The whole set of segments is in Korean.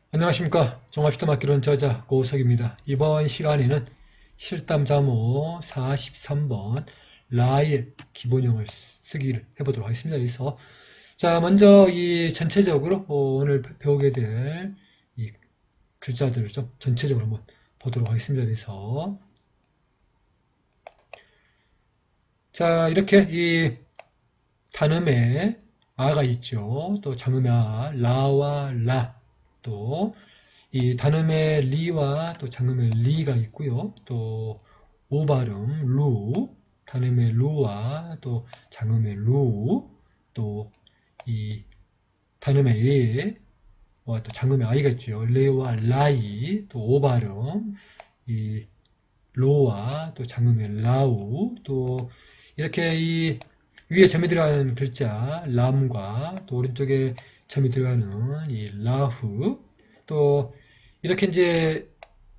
안녕하십니까. 종합시도막기론 저자 고우석입니다. 이번 시간에는 실담자모 43번 라의 기본형을 쓰기를 해보도록 하겠습니다. 그래서 자 먼저 이 전체적으로 오늘 배우게 될 이 글자들을 좀 전체적으로 한번 보도록 하겠습니다. 그래서 자 이렇게 이 단음에 아가 있죠. 또 장음의 아, 라와 라, 또 이 단음의 리와 또 장음의 리가 있고요. 또 오발음 루, 단음의 루와 또 장음의 루, 또 이 단음의 에와 또 장음의 아이가 있죠. 레와 라이, 또 오발음 이 로와 또 장음의 라우, 또 이렇게 이 위에 점이 들어가는 글자 람과 또 오른쪽에 점이 들어가는 이 라후, 또 이렇게 이제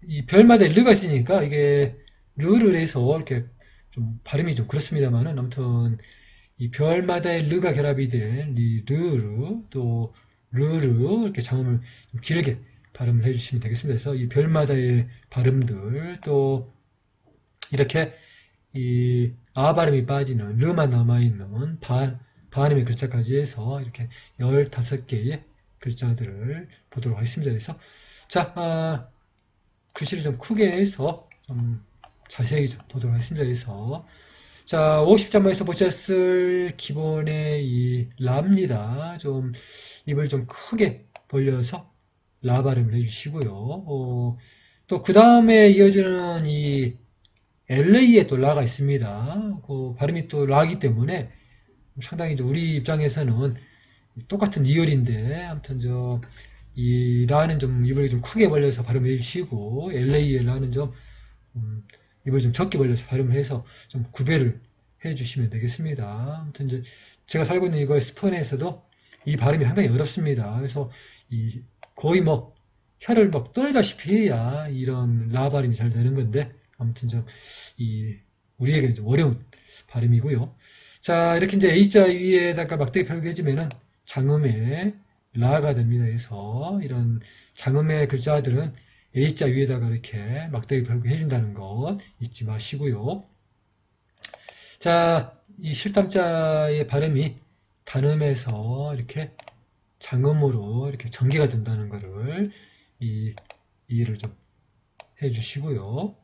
이 별마다 르가 있으니까 이게 르를 해서 이렇게 좀 발음이 좀 그렇습니다만은 아무튼 이 별마다의 르가 결합이 된 리, 르르, 또 르르 이렇게 장음을 좀 길게 발음을 해주시면 되겠습니다. 그래서 이 별마다의 발음들, 또 이렇게 이 아 발음이 빠지는 르만 남아있는 반음의 글자까지 해서 이렇게 15개의 글자들을 보도록 하겠습니다. 그래서 자 글씨를 좀 크게 해서 좀 자세히 좀 보도록 하겠습니다. 그래서 자 50장만에서 보셨을 기본의 이 라입니다. 좀 입을 좀 크게 벌려서 라 발음을 해주시고요. 또 그 다음에 이어지는 이 LA에 또 라가 있습니다. 그 발음이 또 라기 때문에 상당히 우리 입장에서는 똑같은 이열인데, 아무튼 이 라는 좀 입을 좀 크게 벌려서 발음해 주시고, LA의 라는 좀 입을 좀 적게 벌려서 발음을 해서 좀 구별을 해 주시면 되겠습니다. 아무튼 제가 살고 있는 이거 스페인에서도 이 발음이 상당히 어렵습니다. 그래서 이 거의 뭐 혀를 막 떨다시피 해야 이런 라 발음이 잘 되는 건데, 아무튼 우리에게는 좀 어려운 발음이고요. 자, 이렇게 이제 A자 위에다가 막대기 펴게 해주면은 장음의 라가 됩니다. 그래서 이런 장음의 글자들은 A자 위에다가 이렇게 막대기 펴게 해준다는 것 잊지 마시고요. 자, 이 실담자의 발음이 단음에서 이렇게 장음으로 이렇게 전개가 된다는 것을 이해를 좀 해주시고요.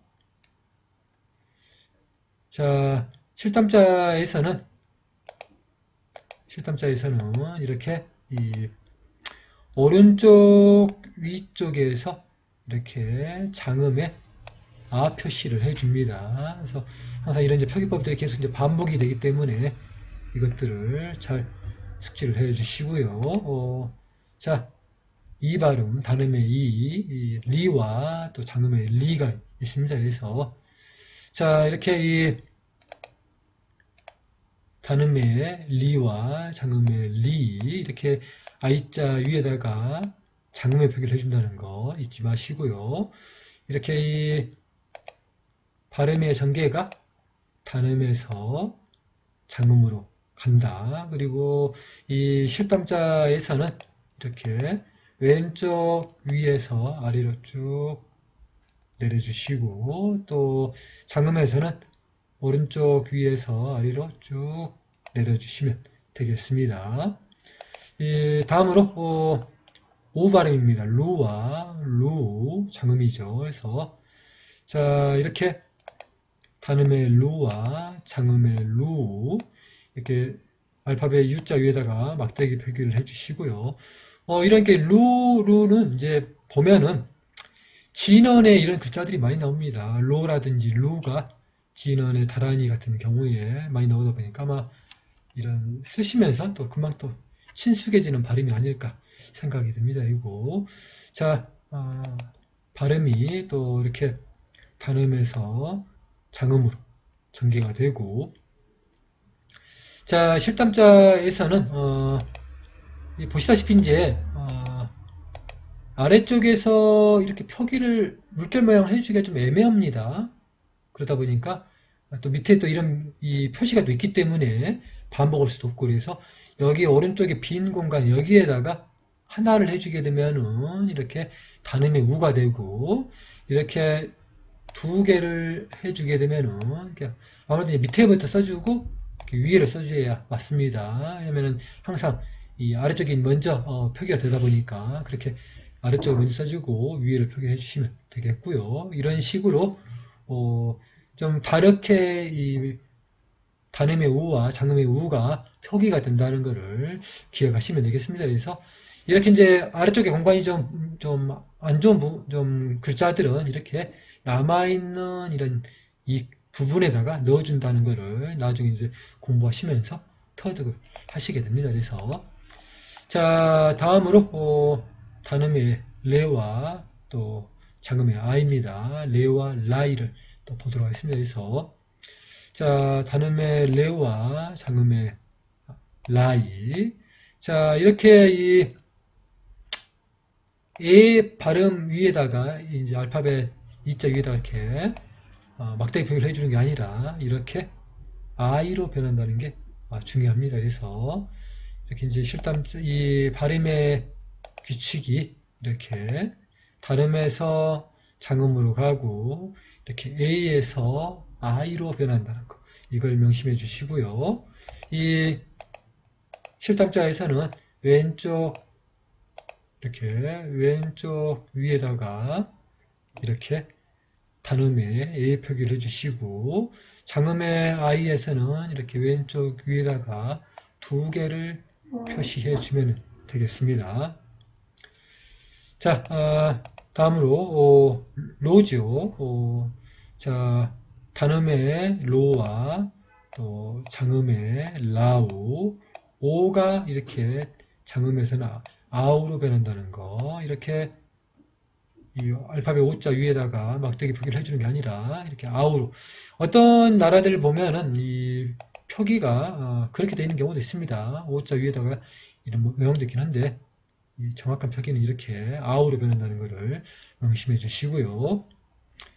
자, 실담자에서는 이렇게 이 오른쪽 위쪽에서 이렇게 장음의 아 표시를 해줍니다. 그래서 항상 이런 이제 표기법들이 계속 이제 반복이 되기 때문에 이것들을 잘 숙지를 해주시고요. 자, 이 발음, 단음의 이 리와 또 장음의 리가 있습니다. 그래서 자, 이렇게 이 단음의 리와 장음의 리, 이렇게 아이자 위에다가 장음의 표기를 해준다는 거 잊지 마시고요. 이렇게 이 발음의 전개가 단음에서 장음으로 간다. 그리고 이 실담자에서는 이렇게 왼쪽 위에서 아래로 쭉 내려주시고, 또 장음에서는 오른쪽 위에서 아래로 쭉 내려주시면 되겠습니다. 다음으로 오 발음입니다. 루와 루 장음이죠. 그래서 자 이렇게 단음의 루와 장음의 루 이렇게 알파벳 U자 위에다가 막대기 표기를 해주시고요. 이런 게 루는 이제 보면은 진언에 이런 글자들이 많이 나옵니다. 로라든지 루가 진언의 다란이 같은 경우에 많이 나오다 보니까 아마 이런 쓰시면서 또 금방 또 친숙해지는 발음이 아닐까 생각이 듭니다. 그리고 자 발음이 또 이렇게 단음에서 장음으로 전개가 되고, 자 실담자에서는 보시다시피 이제 아래쪽에서 이렇게 표기를 물결 모양을 해주기가 좀 애매합니다. 그러다 보니까 또 밑에 또 이런 이 표시가 또 있기 때문에 반복할 수도 없고, 그래서 여기 오른쪽에 빈 공간 여기에다가 하나를 해주게 되면은 이렇게 단음의 우가 되고, 이렇게 두 개를 해주게 되면은 이렇게 아무래도 밑에부터 써주고 이렇게 위에를 써줘야 맞습니다. 왜냐면은 항상 이 아래쪽이 먼저 표기가 되다 보니까 그렇게 아래쪽을 먼저 써주고 위에를 표기해 주시면 되겠고요. 이런 식으로 좀 다르게 이 단음의 우와 장음의 우가 표기가 된다는 것을 기억하시면 되겠습니다. 그래서 이렇게 이제 아래쪽에 공간이 좀 안 좋은 좀 글자들은 이렇게 남아있는 이런 이 부분에다가 넣어준다는 것을 나중에 이제 공부하시면서 터득을 하시게 됩니다. 그래서 자, 다음으로 단음의 레와 또 장음의 아입니다. 레와 라이를 또 보도록 하겠습니다. 그래서 자, 단음의 레와 장음의 라이. 자, 이렇게 이 에 발음 위에다가 이제 알파벳 이자 위에다가 이렇게 막대기 표기를 해주는 게 아니라 이렇게 아이로 변한다는 게 중요합니다. 그래서 이렇게 이제 이 발음의 규칙이 이렇게 발음에서 장음으로 가고 이렇게 A에서 I로 변한다는 거. 이걸 명심해 주시고요. 이 실담자에서는 왼쪽 위에다가 이렇게 단음에 A 표기를 해주시고 장음의 I에서는 이렇게 왼쪽 위에다가 두 개를 표시해 주면 되겠습니다. 자, 다음으로 로죠. 자, 단음의 로와 또 장음의 라우, 오가 이렇게 장음에서는 아우로 변한다는 거. 이렇게 이 알파벳 오자 위에다가 막대기 표기를 해주는 게 아니라 이렇게 아우로. 어떤 나라들 보면은 이 표기가 그렇게 되어 있는 경우도 있습니다. 오자 위에다가 이런 모양도 있긴 한데 이 정확한 표기는 이렇게 아우로 변한다는 것을 명심해 주시고요.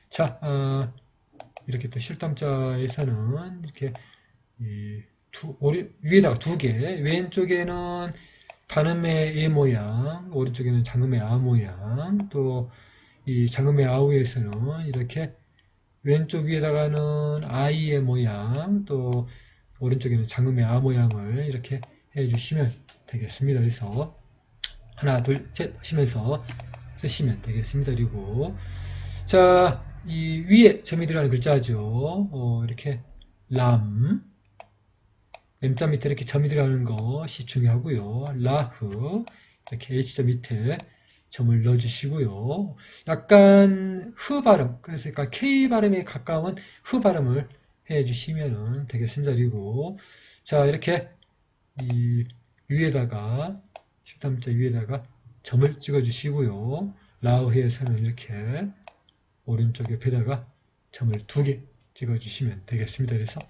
자, 이렇게 또 실담자에서는 이렇게 위에다가 두 개, 왼쪽에는 단음의 에 모양, 오른쪽에는 장음의 아 모양, 또 이 장음의 아우에서는 이렇게 왼쪽 위에다가는 아이의 모양, 또 오른쪽에는 장음의 아 모양을 이렇게 해주시면 되겠습니다. 그래서 하나, 둘, 셋 하시면서 쓰시면 되겠습니다. 그리고 자, 이 위에 점이 들어가는 글자죠. 이렇게 람, M자 밑에 이렇게 점이 들어가는 것이 중요하고요. 라흐, 이렇게 H자 밑에 점을 넣어주시고요. 약간 흐 발음, 그래서 약간 K 발음에 가까운 흐 발음을 해주시면 되겠습니다. 그리고 자, 이렇게 이 위에다가 실담자 위에다가 점을 찍어주시고요. 라흐에서는 이렇게 오른쪽 옆에다가 점을 두 개 찍어주시면 되겠습니다. 그래서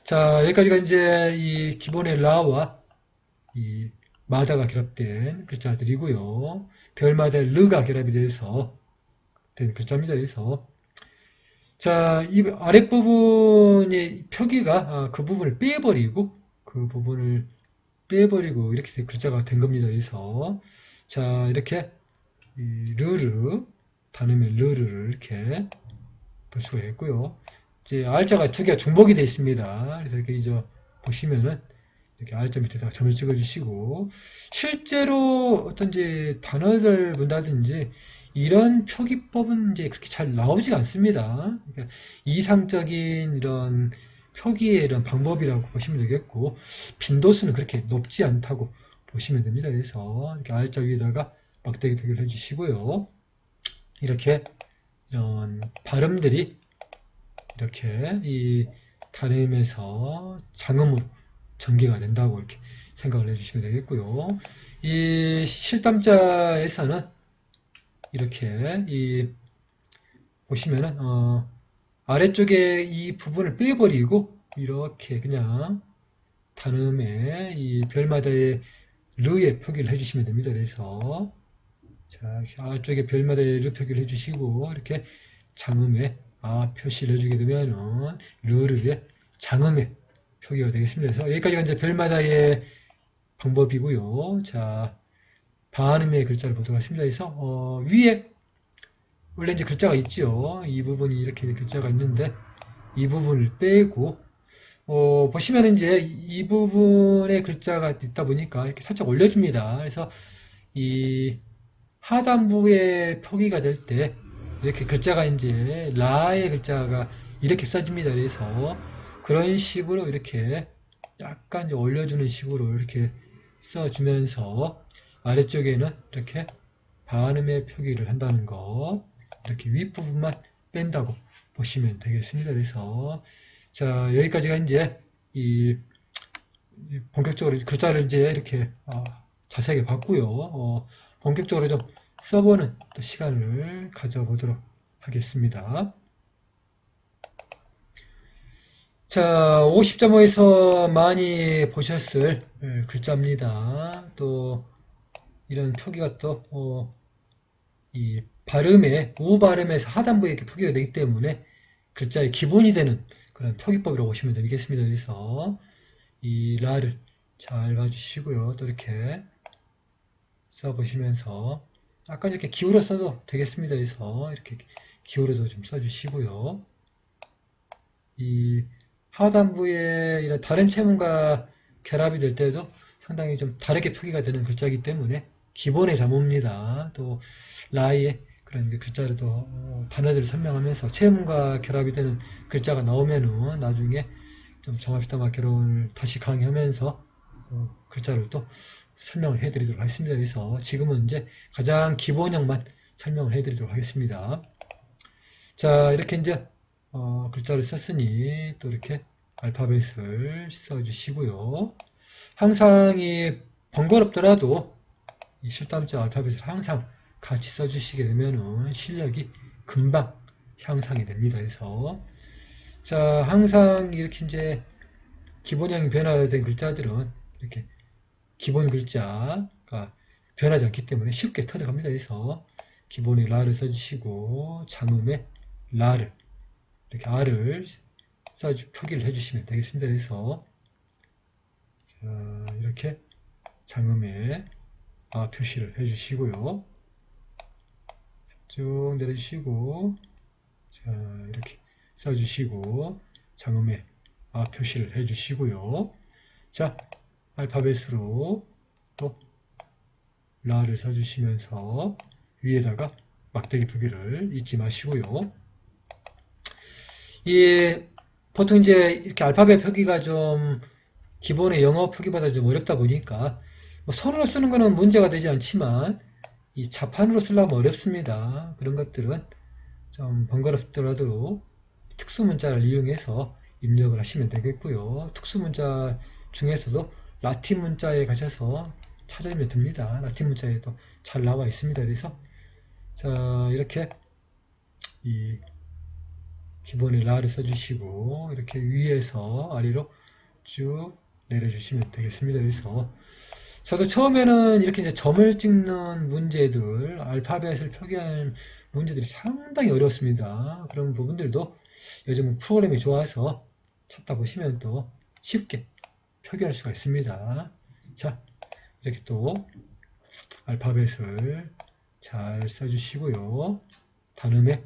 자, 여기까지가 이제 이 기본의 라와 이 마다가 결합된 글자들이고요. 별마다 르가 결합이 돼서 된 글자입니다. 그래서 자, 이 아랫부분의 표기가 그 부분을 빼버리고 이렇게 글자가 된 겁니다. 그래서 자, 이렇게 이 르르 단음의 르르를 이렇게 볼 수가 있고요. 이제 알자가 두 개가 중복이 되어 있습니다. 그래서 이렇게 이제 보시면은 이렇게 알자 밑에다가 점을 찍어주시고 실제로 어떤 이제 단어를 본다든지 이런 표기법은 이제 그렇게 잘 나오지가 않습니다. 그러니까 이상적인 이런 표기의 이런 방법이라고 보시면 되겠고 빈도수는 그렇게 높지 않다고 보시면 됩니다. 그래서 이렇게 알자 위에다가 막대기 표기를 해주시고요. 이렇게 이런 발음들이 이렇게 이 단음에서 장음으로 전개가 된다고 이렇게 생각을 해주시면 되겠고요. 이 실담자에서는 이렇게 이 보시면은 아래쪽에 이 부분을 빼버리고 이렇게 그냥 단음에 이 별마다의 르의 표기를 해주시면 됩니다. 그래서 자 아래쪽에 별마다의 르 표기를 해주시고 이렇게 장음에 표시를 해주게 되면은 르르의 장음의 표기가 되겠습니다. 그래서 여기까지가 이제 별마다의 방법이고요. 자, 반음의 글자를 보도록 하겠습니다. 그래서 위에 원래 이제 글자가 있죠. 이 부분이 이렇게 글자가 있는데 이 부분을 빼고 보시면 이제 이 부분에 글자가 있다 보니까 이렇게 살짝 올려줍니다. 그래서 이 하단부에 표기가 될 때 이렇게 글자가 이제 라의 글자가 이렇게 써집니다. 그래서 그런 식으로 이렇게 약간 이제 올려주는 식으로 이렇게 써주면서 아래쪽에는 이렇게 반음의 표기를 한다는 거, 이렇게 윗부분만 뺀다고 보시면 되겠습니다. 그래서 자, 여기까지가 이제 이 본격적으로 글자를 이제 이렇게 자세하게 봤고요. 본격적으로 좀 써보는 또 시간을 가져보도록 하겠습니다. 자, 50.5에서 많이 보셨을 글자입니다. 또 이런 표기가 또 이 발음에 우발음에서 하단부에 이렇게 표기가 되기 때문에 글자의 기본이 되는 그런 표기법이라고 보시면 되겠습니다. 그래서 이 라를 잘 봐주시고요. 또 이렇게 써보시면서 약간 이렇게 기울여 써도 되겠습니다. 그래서 이렇게 기울여도 좀 써주시고요. 이 하단부에 이런 다른 체문과 결합이 될 때도 상당히 좀 다르게 표기가 되는 글자이기 때문에 기본의 자모입니다. 또 라의 그런 글자를 또 단어들을 설명하면서 체문과 결합이 되는 글자가 나오면은 나중에 좀 정합시다마 결혼을 다시 강의하면서 글자를 또 설명을 해드리도록 하겠습니다. 그래서 지금은 이제 가장 기본형만 설명을 해드리도록 하겠습니다. 자, 이렇게 이제 글자를 썼으니 또 이렇게 알파벳을 써주시고요. 항상 이 번거롭더라도 이 실담자 알파벳을 항상 같이 써주시게 되면은 실력이 금방 향상이 됩니다. 그래서 자, 항상 이렇게 이제 기본형이 변화된 글자들은 이렇게 기본 글자가 변하지 않기 때문에 쉽게 터져갑니다. 그래서 기본의 라를 써주시고 장음의 라를 이렇게 R을 표기를 해주시면 되겠습니다. 그래서 이렇게 장음에 아 표시를 해주시고요. 쭉 내려주시고 자 이렇게 써주시고 장음에 아 표시를 해주시고요. 자 알파벳으로 또 라를 써주시면서 위에다가 막대기 표기를 잊지 마시고요. 보통 이제 이렇게 알파벳 표기가 좀 기본의 영어 표기보다 좀 어렵다 보니까 뭐 손으로 쓰는 거는 문제가 되지 않지만 이 자판으로 쓰려면 어렵습니다. 그런 것들은 좀 번거롭더라도 특수문자를 이용해서 입력을 하시면 되겠고요. 특수문자 중에서도 라틴 문자에 가셔서 찾으면 됩니다. 라틴 문자에도 잘 나와 있습니다. 그래서 자 이렇게 이 기본의 라를 써주시고 이렇게 위에서 아래로 쭉 내려주시면 되겠습니다. 그래서 저도 처음에는 이렇게 이제 점을 찍는 문제들, 알파벳을 표기하는 문제들이 상당히 어렵습니다. 그런 부분들도 요즘은 프로그램이 좋아서 찾다 보시면 또 쉽게 표기할 수가 있습니다. 자, 이렇게 또 알파벳을 잘 써주시고요. 단음의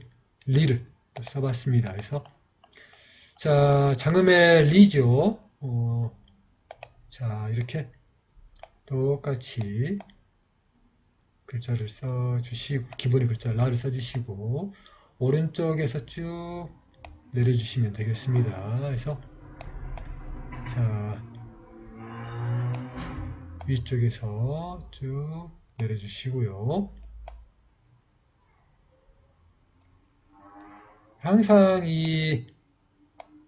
리를 또 써봤습니다. 그래서 자, 장음의 리죠. 자, 이렇게 똑같이 글자를 써주시고 기본의 글자 라를 써주시고 오른쪽에서 쭉 내려주시면 되겠습니다. 그래서 자 위쪽에서 쭉 내려주시고요. 항상 이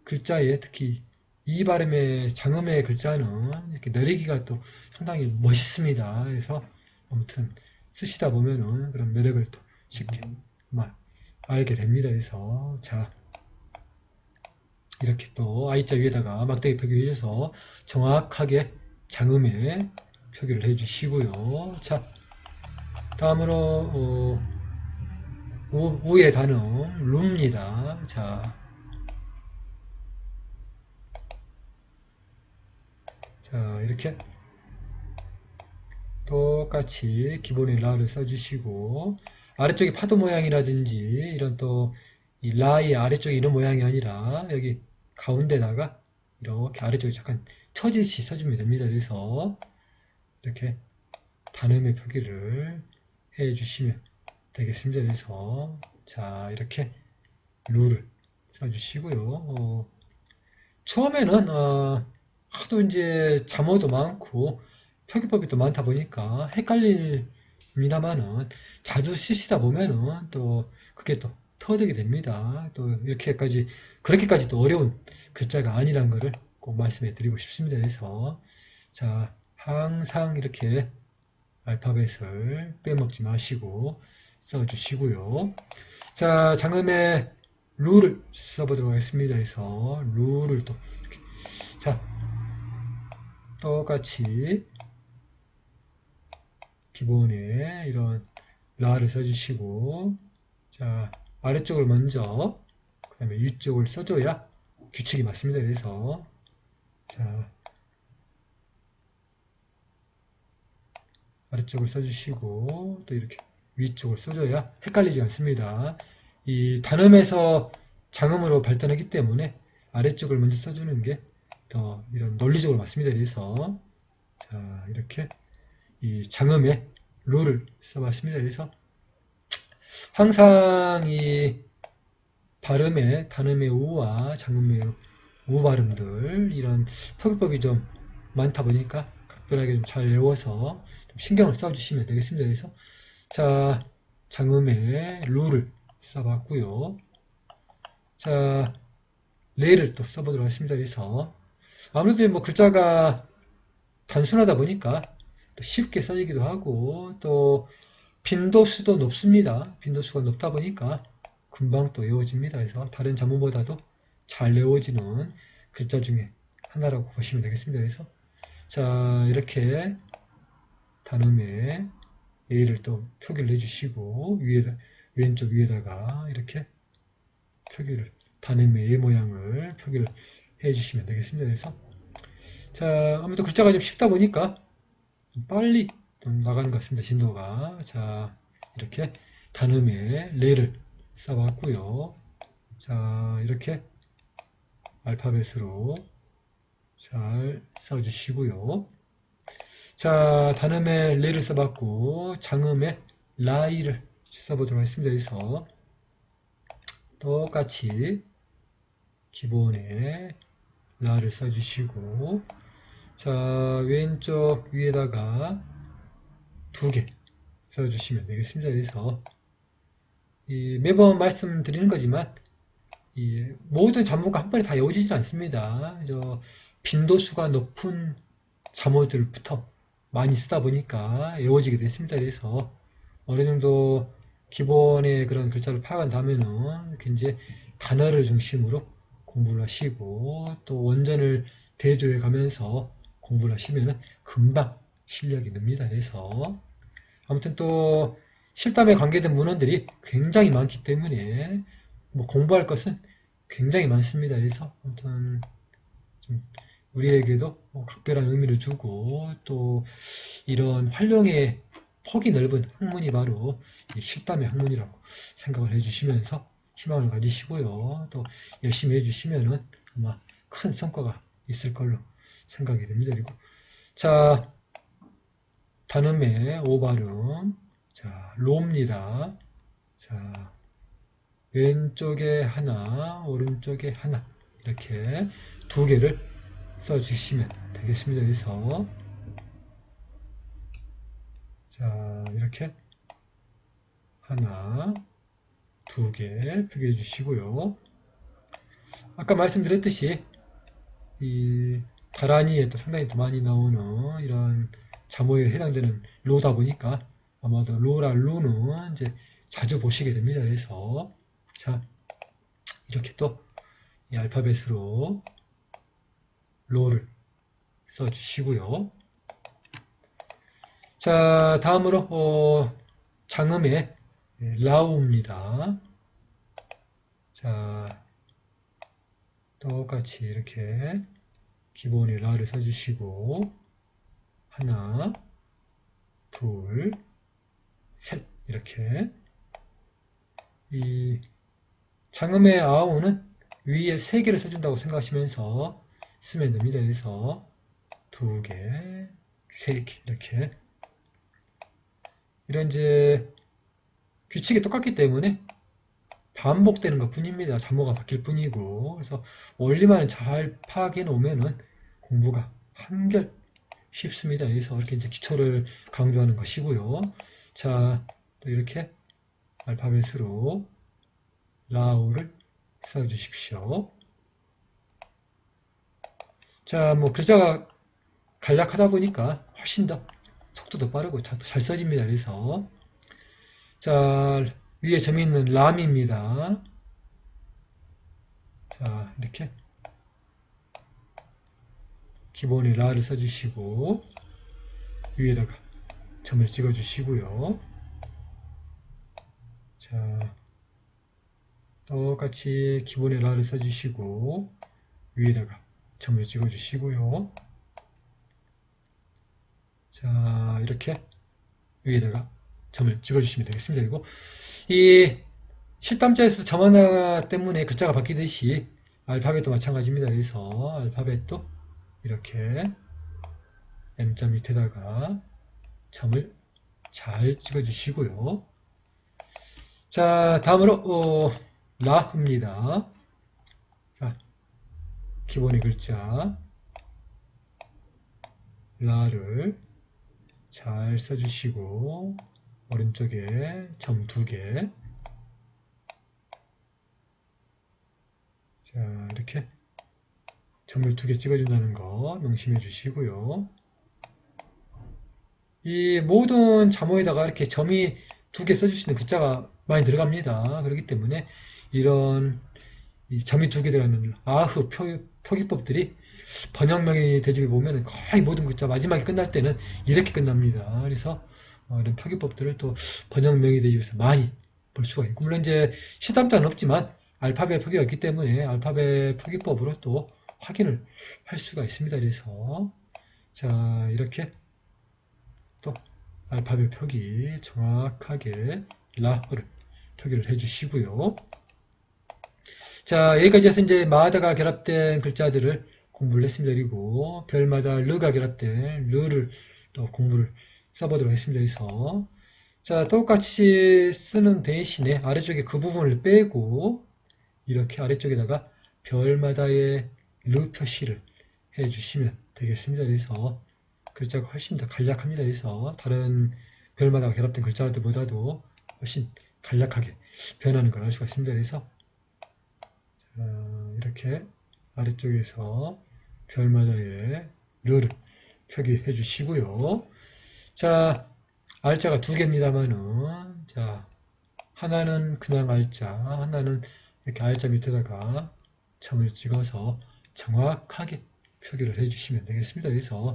글자에 특히 이 발음의 장음의 글자는 이렇게 내리기가 또 상당히 멋있습니다. 그래서 아무튼 쓰시다 보면은 그런 매력을 또 쉽게 알게 됩니다. 그래서 자 이렇게 또 I자 위에다가 막대기 표기 해줘서 정확하게 장음에 표기를 해주시고요. 자 다음으로 우의 단음 루입니다. 자 이렇게 똑같이 기본의 라를 써주시고 아래쪽에 파도 모양이라든지 이런 또 이 라의 아래쪽에 이런 모양이 아니라 여기 가운데다가 이렇게 아래쪽에 잠깐 처지듯이 써주면 됩니다. 그래서 이렇게 단음의 표기를 해주시면 되겠습니다. 그래서 자 이렇게 루를 써주시고요. 처음에는 하도 이제 잠어도 많고 표기법이 또 많다 보니까 헷갈립니다만은 자주 쓰시다 보면은 또 그게 또 터득이 됩니다. 또 이렇게까지 그렇게까지 또 어려운 글자가 아니라는 것을 꼭 말씀해 드리고 싶습니다. 그래서 자 항상 이렇게 알파벳을 빼먹지 마시고 써주시고요. 자 장음의 루를 써보도록 하겠습니다. 그래서 루를 또 이렇게 자 똑같이 기본에 이런 라를 써주시고 자 아래쪽을 먼저 그 다음에 위쪽을 써줘야 규칙이 맞습니다. 그래서 자 아래쪽을 써주시고 또 이렇게 위쪽을 써줘야 헷갈리지 않습니다. 이 단음에서 장음으로 발전하기 때문에 아래쪽을 먼저 써주는 게 더 이런 논리적으로 맞습니다. 그래서 자 이렇게 이 장음의 루를 써봤습니다. 그래서 항상 이 발음의 단음의 우와 장음의 우 발음들 이런 표기법이 좀 많다 보니까 각별하게 좀 잘 외워서 좀 신경을 써주시면 되겠습니다. 그래서 자 장음의 루를 써봤고요. 자 레를 또 써보도록 하겠습니다. 그래서 아무래도 뭐 글자가 단순하다 보니까 또 쉽게 써지기도 하고 또 빈도수도 높습니다. 빈도수가 높다 보니까 금방 또 외워집니다. 그래서 다른 자문보다도 잘 외워지는 글자 중에 하나라고 보시면 되겠습니다. 그래서 자 이렇게 단음에 A를 또 표기를 해주시고 왼쪽 위에다가 이렇게 표기를 단음의 A 모양을 표기를 해주시면 되겠습니다. 그래서 자 아무튼 글자가 좀 쉽다 보니까 좀 빨리 좀 나가는 것 같습니다. 진도가 자 이렇게 단음에 레를 써봤고요. 자 이렇게 알파벳으로 잘 써주시고요. 자 단음에 레를 써봤고 장음에 라이를 써보도록 하겠습니다. 그래서 똑같이 기본에 라를 써주시고 자 왼쪽 위에다가 2개 써주시면 되겠습니다. 그래서 매번 말씀드리는 거지만 모든 잠모가 한 번에 다 외워지지 않습니다. 빈도수가 높은 잠모들부터 많이 쓰다 보니까 외워지게 됐습니다. 그래서 어느 정도 기본의 그런 글자를 파악한 다음에는 이제 단어를 중심으로 공부를 하시고 또 원전을 대조해 가면서 공부를 하시면 금방 실력이 늡니다. 그래서 아무튼 또 실담에 관계된 문헌들이 굉장히 많기 때문에 뭐 공부할 것은 굉장히 많습니다. 그래서 아무튼 좀 우리에게도 각별한 의미를 주고 또 이런 활용의 폭이 넓은 학문이 바로 이 실담의 학문이라고 생각을 해주시면서 희망을 가지시고요. 또 열심히 해주시면은 아마 큰 성과가 있을 걸로 생각이 됩니다. 그리고 자 단음의 오 발음 자 로입니다. 자 왼쪽에 하나 오른쪽에 하나 이렇게 2개를 써주시면 되겠습니다. 그래서 자 이렇게 하나 2개 표기해 주시고요. 아까 말씀드렸듯이 이 다란이에 또 상당히 또 많이 나오는 이런 자모에 해당되는 로다 보니까 아마도 로라 루는 이제 자주 보시게 됩니다. 그래서 자 이렇게 또 이 알파벳으로 로를 써주시고요. 자 다음으로 장음의 라우입니다. 자 똑같이 이렇게 기본의 라를 써주시고 하나 둘, 셋 이렇게 이 장음의 아우는 위에 3개를 써준다고 생각하시면서 쓰면 됩니다. 그래서 2개, 3개 이렇게 이런 이제 규칙이 똑같기 때문에 반복되는 것 뿐입니다. 자모가 바뀔 뿐이고 그래서 원리만 잘 파악해 놓으면은 공부가 한결 쉽습니다. 그래서 이렇게 이제 기초를 강조하는 것이고요. 자, 또 이렇게 알파벳으로 라우를 써주십시오. 자, 뭐 글자가 간략하다 보니까 훨씬 더 속도도 빠르고 잘 써집니다. 그래서 자, 위에 점이 있는 람입니다. 자, 이렇게 기본의 라를 써주시고 위에다가 점을 찍어주시고요. 자, 똑같이 기본의 라를 써주시고 위에다가 점을 찍어주시고요. 자, 이렇게 위에다가 점을 찍어주시면 되겠습니다. 그리고 이 실담자에서 점 하나 때문에 글자가 바뀌듯이 알파벳도 마찬가지입니다. 그래서 알파벳도 이렇게 M자 밑에다가 점을 잘 찍어주시고요. 자, 다음으로 라입니다. 자, 기본의 글자 라를 잘 써주시고 오른쪽에 점 2개 자, 이렇게 점을 2개 찍어준다는 거 명심해 주시고요. 이 모든 자모에다가 이렇게 점이 2개 써주시는 글자가 많이 들어갑니다. 그렇기 때문에 이런 이 점이 2개 들어가는 아흐 표기법들이 번역명의 대집에 보면 거의 모든 글자 마지막에 끝날 때는 이렇게 끝납니다. 그래서 이런 표기법들을 또 번역명의 대집에서 많이 볼 수가 있고 물론 이제 시담자는 없지만 알파벳 표기가 있기 때문에 알파벳 표기법으로 또 확인을 할 수가 있습니다. 그래서 자 이렇게 또 알파벳 표기 정확하게 라흐를 표기를 해주시고요. 자 여기까지 해서 이제 마다가 결합된 글자들을 공부를 했습니다. 그리고 별마다 르가 결합된 르를 또 공부를 써보도록 했습니다. 그래서 자 똑같이 쓰는 대신에 아래쪽에 그 부분을 빼고 이렇게 아래쪽에다가 별마다의 르 표시를 해주시면 되겠습니다. 그래서 글자가 훨씬 더 간략합니다. 그래서 다른 별마다 결합된 글자들보다도 훨씬 간략하게 변하는 걸 알 수가 있습니다. 그래서 이렇게 아래쪽에서 별마다의 르를 표기해 주시고요. 자, 알자가 2개입니다만은 자 하나는 그냥 알자, 하나는 이렇게 알자 밑에다가 점을 찍어서 정확하게 표기를 해주시면 되겠습니다. 그래서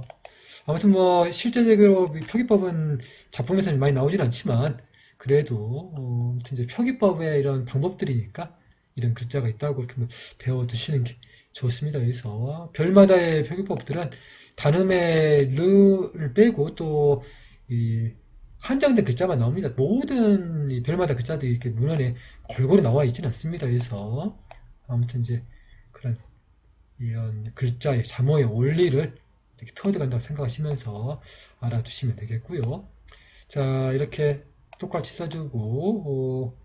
아무튼 뭐 실제적으로 표기법은 작품에서는 많이 나오진 않지만 그래도 이제 표기법의 이런 방법들이니까 이런 글자가 있다고 이렇게 배워 두시는 게 좋습니다. 그래서 별마다의 표기법들은 단음의 르를 빼고 또 이 한정된 글자만 나옵니다. 모든 이 별마다 글자들이 이렇게 문헌에 골고루 나와 있지는 않습니다. 그래서 아무튼 이제 그런 이런 글자의 자모의 원리를 이렇게 터득한다고 생각하시면서 알아두시면 되겠고요. 자 이렇게 똑같이 써주고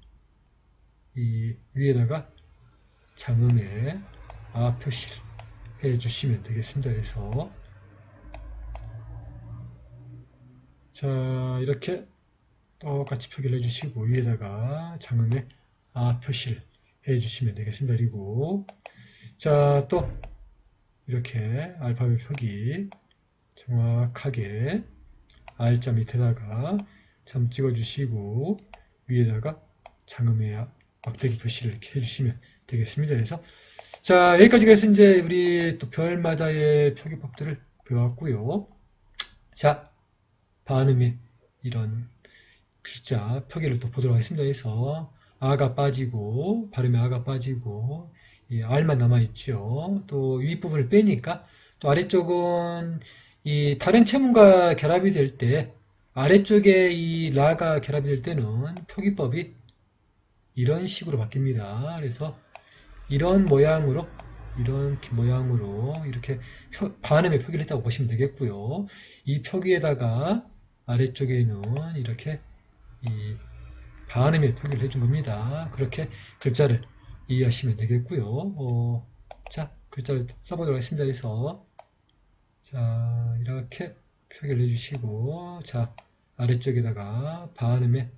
이 위에다가 장음의 아 표시를 해주시면 되겠습니다. 그래서 자 이렇게 똑같이 표기를 해주시고 위에다가 장음의 아 표시를 해주시면 되겠습니다. 그리고 자 또 이렇게 알파벳 표기 정확하게 R자 밑에다가 점 찍어주시고 위에다가 장음의 막대기 표시를 이렇게 해주시면 되겠습니다. 그래서 자 여기까지 해서 이제 우리 또 별마다의 표기법들을 배웠고요. 자 반음의 이런 글자 표기를 또 보도록 하겠습니다. 그래서 아가 빠지고 발음의 아가 빠지고 이 R만 남아있죠. 또 윗부분을 빼니까 또 아래쪽은 이 다른 체문과 결합이 될 때 아래쪽에 이 라가 결합이 될 때는 표기법이 이런 식으로 바뀝니다. 그래서 이런 모양으로 이렇게 반음의 표기를 했다고 보시면 되겠고요. 이 표기에다가 아래쪽에는 이렇게 이 반음의 표기를 해준 겁니다. 그렇게 글자를 이해하시면 되겠고요. 자, 글자를 써보도록 하겠습니다. 그래서 자, 이렇게 표기를 해주시고, 자, 아래쪽에다가 반음의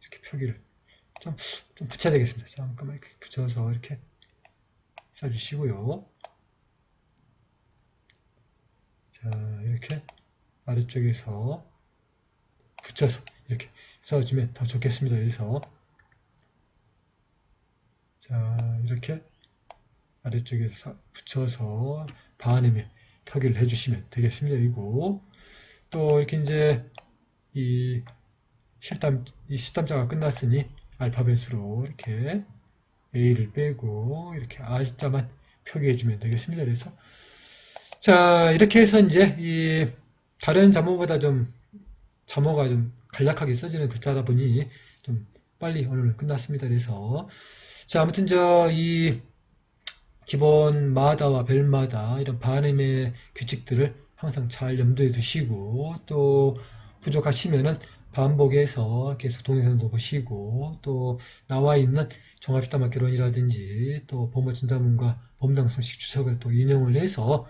이렇게 표기를 좀 붙여야 되겠습니다. 잠깐만 이렇게 붙여서 이렇게 써주시고요. 자, 이렇게 아래쪽에서 붙여서 이렇게 써주면 더 좋겠습니다. 그래서 자, 이렇게 아래쪽에서 붙여서 반음의 표기를 해주시면 되겠습니다. 그리고 또 이렇게 이제 이 실담자가 끝났으니 알파벳으로 이렇게 A를 빼고 이렇게 R자만 표기해주면 되겠습니다. 그래서 자, 이렇게 해서 이제 이 다른 자모보다 좀 자모가 좀 간략하게 써지는 글자다 보니 좀 빨리 오늘 끝났습니다. 그래서 자, 아무튼 이 기본 마다와 벨마다 이런 발음의 규칙들을 항상 잘 염두에 두시고 또 부족하시면은 반복해서 계속 동영상도 보시고 또 나와 있는 종합시담학 개론이라든지 또 범어진자문과 범당성식 주석을 또 인용을 해서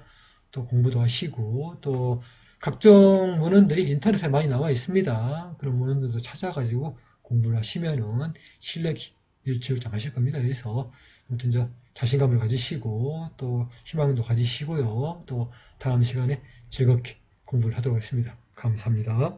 또 공부도 하시고 또 각종 문헌들이 인터넷에 많이 나와 있습니다. 그런 문헌들도 찾아가지고 공부를 하시면은 실력이 일취월장하실 겁니다. 그래서 아무튼 자신감을 가지시고 또 희망도 가지시고요. 또 다음 시간에 즐겁게 공부를 하도록 하겠습니다. 감사합니다.